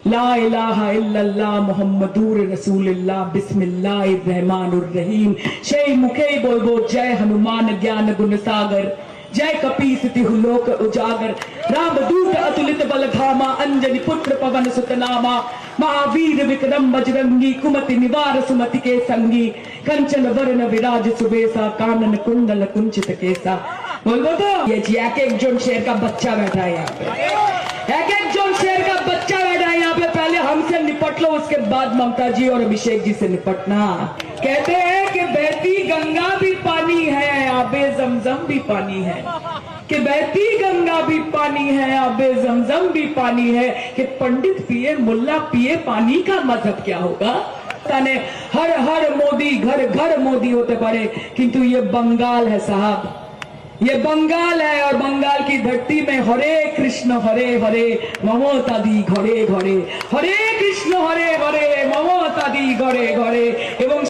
ला इलाहा इल्लल्लाह मुहम्मदुर रसूलुल्लाह बिस्मिल्लाहिर रहमानिर रहीम। जय मुखे बोलबो जय हनुमान ज्ञान गुण सागर, जय कपीस तिहु लोक उजागर। रामदूत अतुलित बल धामा, अंजनी पुत्र पवन सुत नामा। महावीर विक्रम बजरंगी, कुमति निवार सुमति के संगी। कंचन वरण विराज सुबेसा, कानन कुंडल कुंचित केसा। बोलो तो ये जी एक जोन शेर का बच्चा बैठा है यहाँ पे, एक जोन शेर का बच्चा बैठा है यहाँ पे। पहले हमसे निपट लो, उसके बाद ममता जी और अभिषेक जी से निपटना। कहते हैं कि बहती गंगा भी पानी है, आबे जमजम भी पानी है। कि बहती गंगा भी पानी है, आबे जमजम भी पानी है। कि पंडित पिए मुल्ला पिए, पानी का मजहब क्या होगा। तने हर हर मोदी, घर घर मोदी होते पड़े, किंतु ये बंगाल है साहब, ये बंगाल है। और बंगाल की धरती में हरे कृष्ण हरे हरे ममता दी घरे घरे, हरे कृष्ण हरे हरे ममता दी घरे घरे।